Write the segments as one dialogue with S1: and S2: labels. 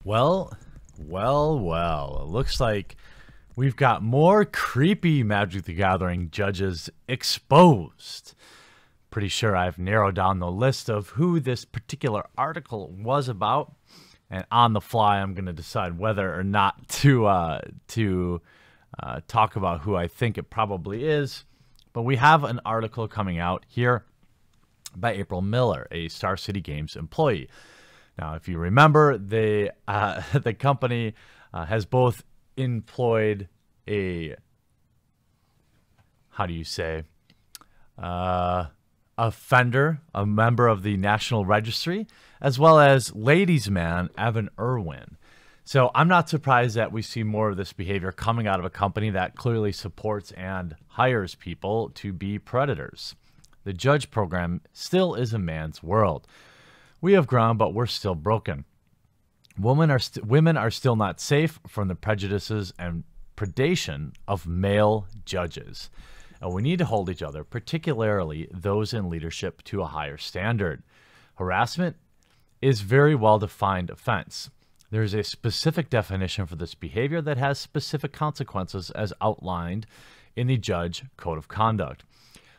S1: Well. It looks like we've got more creepy Magic the Gathering judges exposed. Pretty sure I've narrowed down the list of who this particular article was about. And on the fly, I'm going to decide whether or not to talk about who I think it probably is. But we have an article coming out here by April Miller, a Star City Games employee. Now, if you remember, the company has both employed a, offender, a member of the National Registry, as well as ladies' man Evan Irwin. So I'm not surprised that we see more of this behavior coming out of a company that clearly supports and hires people to be predators. The judge program still is a man's world. We have grown, but we're still broken. Women are still not safe from the prejudices and predation of male judges. And we need to hold each other, particularly those in leadership, to a higher standard. Harassment is very well-defined offense. There is a specific definition for this behavior that has specific consequences as outlined in the Judge Code of Conduct.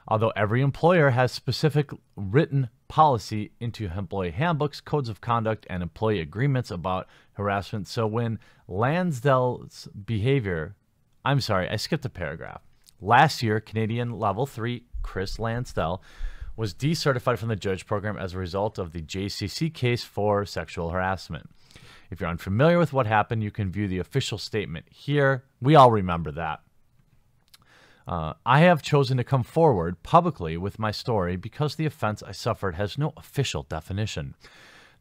S1: Although every employer has specific written policy into employee handbooks, codes of conduct, and employee agreements about harassment. So when Lansdale's behavior, I skipped a paragraph. Last year, Canadian Level 3 Chris Lansdale was decertified from the judge program as a result of the JCC case for sexual harassment. If you're unfamiliar with what happened, you can view the official statement here. We all remember that. I have chosen to come forward publicly with my story because the offense I suffered has no official definition.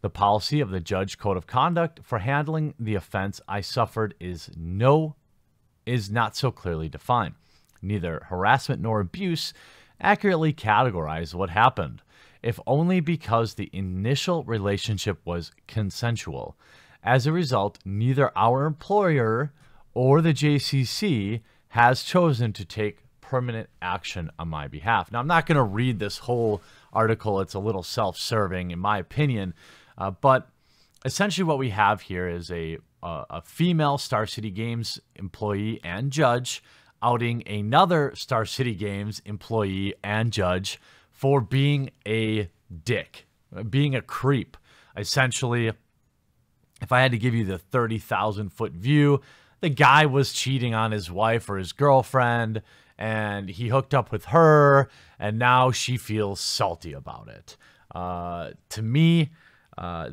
S1: The policy of the Judge Code of Conduct for handling the offense I suffered is not so clearly defined. Neither harassment nor abuse accurately categorize what happened, if only because the initial relationship was consensual. As a result, neither our employer or the JCC has chosen to take permanent action on my behalf. Now, I'm not going to read this whole article. It's a little self-serving, in my opinion. But essentially what we have here is a female Star City Games employee and judge outing another Star City Games employee and judge for being a dick, being a creep. Essentially, if I had to give you the 30,000-foot view, the guy was cheating on his wife or his girlfriend, and he hooked up with her, and now she feels salty about it. To me,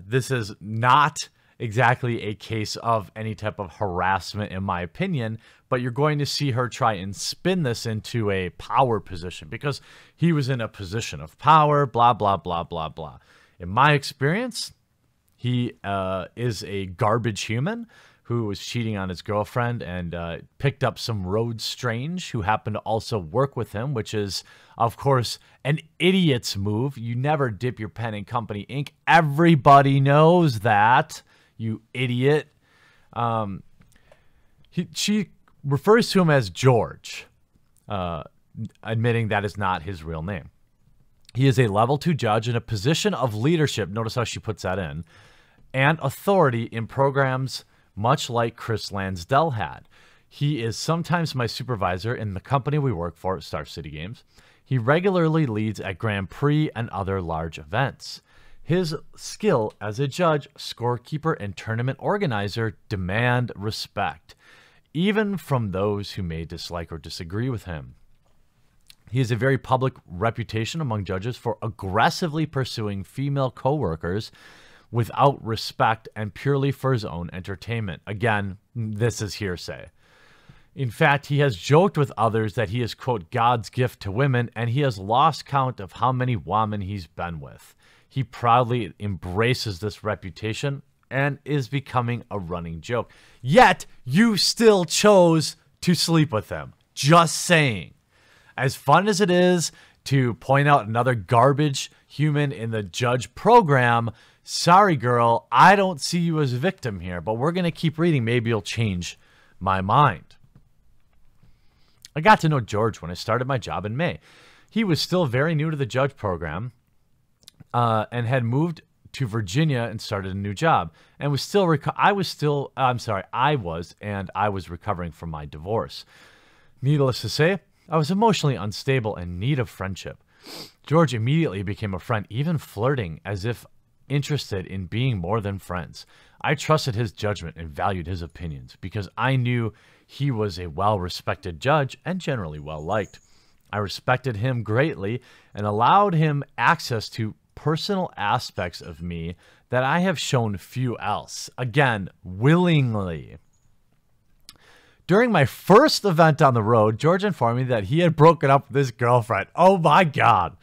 S1: this is not exactly a case of any type of harassment, in my opinion, but you're going to see her try and spin this into a power position because he was in a position of power, blah, blah, blah, blah, blah. In my experience, he is a garbage human who was cheating on his girlfriend and picked up some road strange who happened to also work with him, which is, of course, an idiot's move. You never dip your pen in company ink. Everybody knows that, you idiot. She refers to him as George, admitting that is not his real name. He is a level 2 judge in a position of leadership. Notice how she puts that in. And authority in programs much like Chris Lansdale had. He is sometimes my supervisor in the company we work for, Star City Games. He regularly leads at Grand Prix and other large events. His skill as a judge, scorekeeper, and tournament organizer demand respect, even from those who may dislike or disagree with him. He has a very public reputation among judges for aggressively pursuing female coworkers without respect and purely for his own entertainment. Again, this is hearsay. In fact, he has joked with others that he is, quote, God's gift to women, and he has lost count of how many women he's been with. He proudly embraces this reputation and is becoming a running joke. Yet, you still chose to sleep with him. Just saying. As fun as it is to point out another garbage human in the judge program, sorry, girl, I don't see you as a victim here, but we're going to keep reading. Maybe you'll change my mind. I got to know George when I started my job in May. He was still very new to the judge program and had moved to Virginia and started a new job, and I was recovering from my divorce. Needless to say, I was emotionally unstable and in need of friendship. George immediately became a friend, even flirting as if interested in being more than friends. I trusted his judgment and valued his opinions because I knew he was a well-respected judge and generally well-liked. I respected him greatly and allowed him access to personal aspects of me that I have shown few else. Again, willingly. During my first event on the road, George informed me that he had broken up with his girlfriend. Oh my God.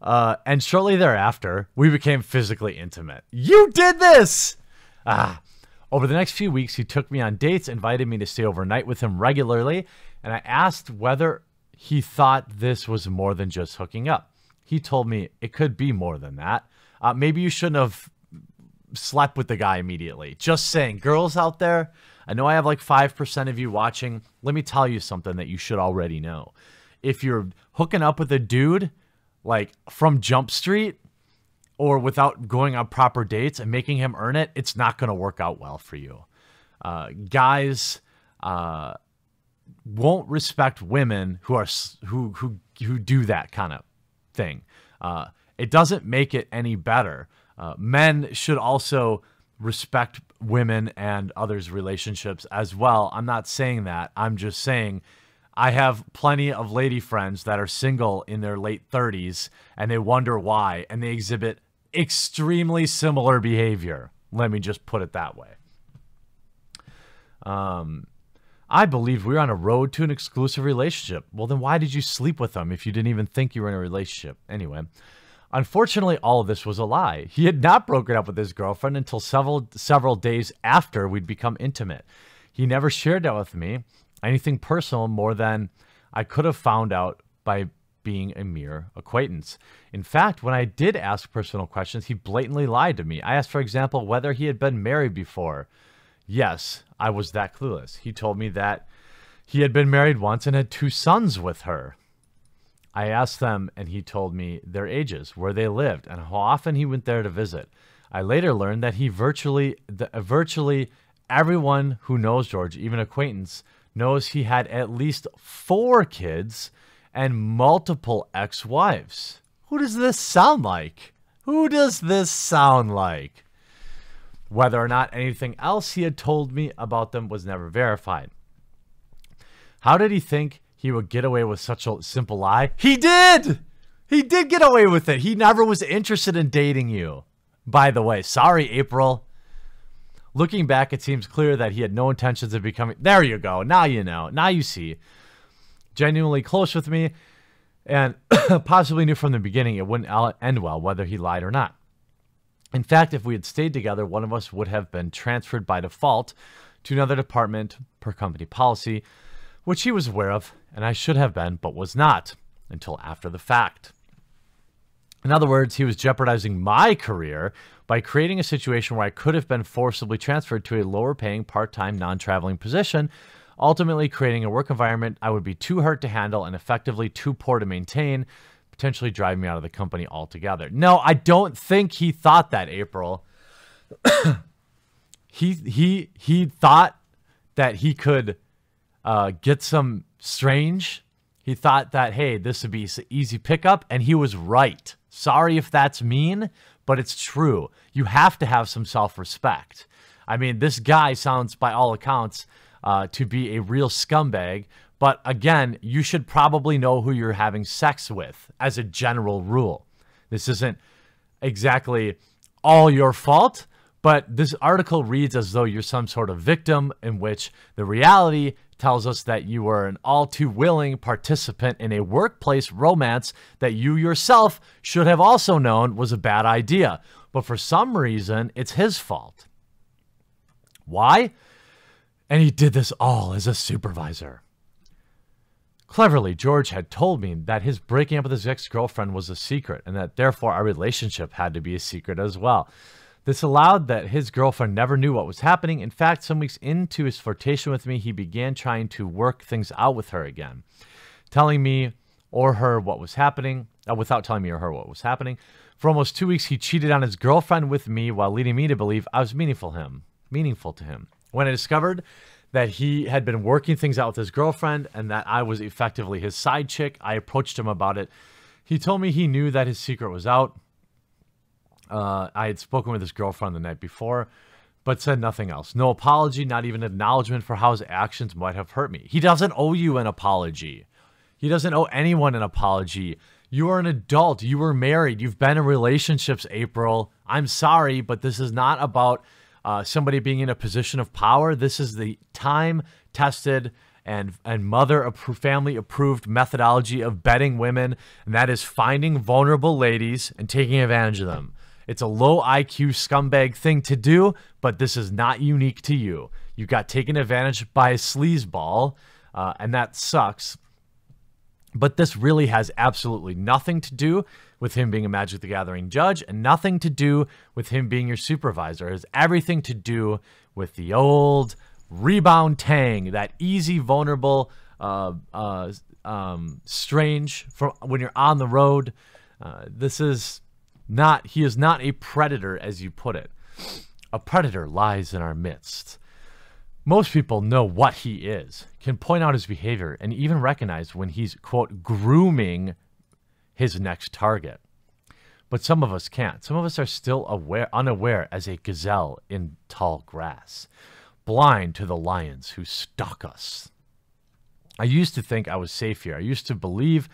S1: And shortly thereafter, we became physically intimate. You did this! Over the next few weeks, he took me on dates, invited me to stay overnight with him regularly, and I asked whether he thought this was more than just hooking up. He told me it could be more than that. Maybe you shouldn't have slept with the guy immediately. Just saying, girls out there, I know I have like 5% of you watching. Let me tell you something that you should already know. If you're hooking up with a dude, like from Jump Street, or without going on proper dates and making him earn it, it's not going to work out well for you. Guys won't respect women who do that kind of thing. It doesn't make it any better. Men should also respect women and others' relationships as well. I'm not saying that. I'm just saying I have plenty of lady friends that are single in their late 30s and they wonder why, and they exhibit extremely similar behavior. Let me just put it that way. I believed we were on a road to an exclusive relationship. Well, then why did you sleep with him if you didn't even think you were in a relationship? Anyway, unfortunately, all of this was a lie. He had not broken up with his girlfriend until several days after we'd become intimate. He never shared that with me, anything personal, more than I could have found out by being a mere acquaintance. In fact, when I did ask personal questions, he blatantly lied to me. I asked, for example, whether he had been married before. Yes, I was that clueless. He told me that he had been married once and had 2 sons with her. I asked them, and he told me their ages, where they lived, and how often he went there to visit. I later learned that virtually everyone who knows George, even acquaintance, knows he had at least 4 kids and multiple ex-wives. Who does this sound like? Who does this sound like? Whether or not anything else he had told me about them was never verified. How did he think he would get away with such a simple lie? He did! He did get away with it. He never was interested in dating you. By the way, sorry, April. Looking back, it seems clear that he had no intentions of becoming... There you go. Now you know. Now you see. Genuinely close with me, and possibly knew from the beginning it wouldn't end well, whether he lied or not. In fact, if we had stayed together, one of us would have been transferred by default to another department per company policy, which he was aware of, and I should have been, but was not, until after the fact. In other words, he was jeopardizing my career by creating a situation where I could have been forcibly transferred to a lower-paying, part-time, non-traveling position, ultimately creating a work environment I would be too hurt to handle and effectively too poor to maintain, potentially driving me out of the company altogether. No, I don't think he thought that, April. He thought that he could get some strange. He thought that, hey, this would be an easy pickup, and he was right. Sorry if that's mean, but it's true. You have to have some self-respect. I mean, this guy sounds, by all accounts, to be a real scumbag. But again, you should probably know who you're having sex with as a general rule. This isn't exactly all your fault, but this article reads as though you're some sort of victim, in which the reality tells us that you were an all too willing participant in a workplace romance that you yourself should have also known was a bad idea. But for some reason, it's his fault. Why? And he did this all as a supervisor. Cleverly, George had told me that his breaking up with his ex-girlfriend was a secret, and that therefore our relationship had to be a secret as well. This allowed that his girlfriend never knew what was happening. In fact, some weeks into his flirtation with me, he began trying to work things out with her again, telling me or her what was happening, without telling me or her what was happening. For almost 2 weeks, he cheated on his girlfriend with me while leading me to believe I was meaningful to him. When I discovered that he had been working things out with his girlfriend and that I was effectively his side chick, I approached him about it. He told me he knew that his secret was out. I had spoken with his girlfriend the night before, but said nothing else. No apology, not even acknowledgement for how his actions might have hurt me. He doesn't owe you an apology. He doesn't owe anyone an apology. You are an adult. You were married. You've been in relationships, April. I'm sorry, but this is not about somebody being in a position of power. This is the time-tested and family-approved methodology of betting women, and that is finding vulnerable ladies and taking advantage of them. It's a low IQ scumbag thing to do, but this is not unique to you. You got taken advantage by a sleazeball, and that sucks. But this really has absolutely nothing to do with him being a Magic the Gathering judge and nothing to do with him being your supervisor. It has everything to do with the old rebound tang, that easy, vulnerable, strange from when you're on the road. He is not a predator, as you put it. A predator lies in our midst. Most people know what he is, can point out his behavior, and even recognize when he's, quote, grooming his next target. But some of us can't. Some of us are still unaware as a gazelle in tall grass, blind to the lions who stalk us. I used to think I was safe here. I used to believe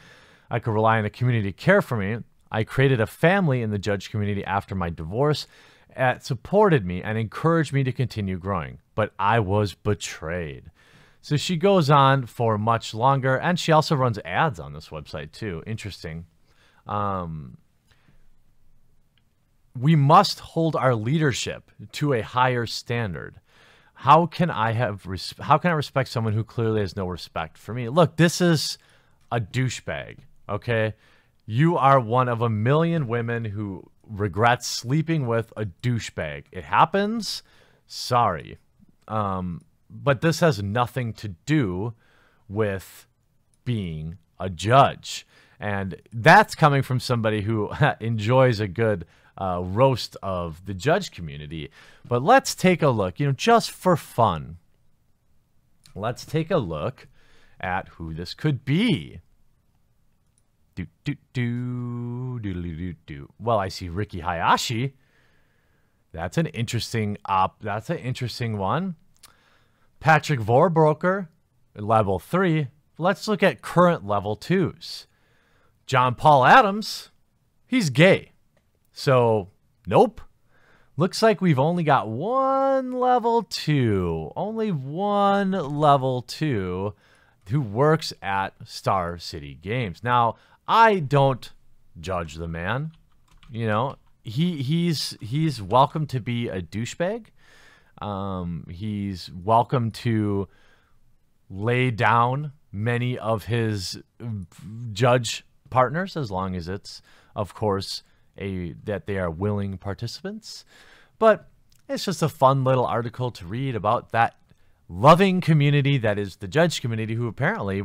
S1: I could rely on a community to care for me. I created a family in the judge community after my divorce that supported me and encouraged me to continue growing. But I was betrayed. So she goes on for much longer, and she also runs ads on this website too. Interesting. We must hold our leadership to a higher standard. How can I respect someone who clearly has no respect for me? Look, this is a douchebag, okay? You are one of a million women who regrets sleeping with a douchebag. It happens. Sorry. But this has nothing to do with being a judge. And that's coming from somebody who enjoys a good roast of the judge community. But let's take a look, just for fun. Let's take a look at who this could be. Well, I see Ricky Hayashi. That's an interesting one. Patrick Vorbroker, level 3. Let's look at current level 2s. John Paul Adams, he's gay. So, nope. Looks like we've only got one level 2. Only one level 2 who works at Star City Games. Now, I don't judge the man. He's welcome to be a douchebag. He's welcome to lay down many of his judge partners, as long as it's, of course, that they are willing participants. But it's just a fun little article to read about that loving community that is the judge community, who apparently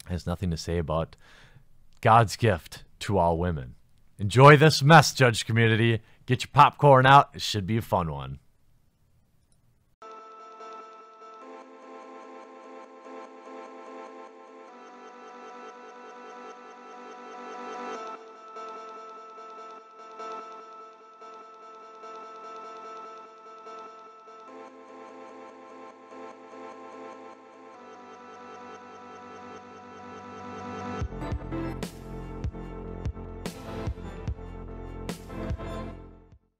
S1: has nothing to say about God's gift to all women. Enjoy this mess, judge community. Get your popcorn out. It should be a fun one.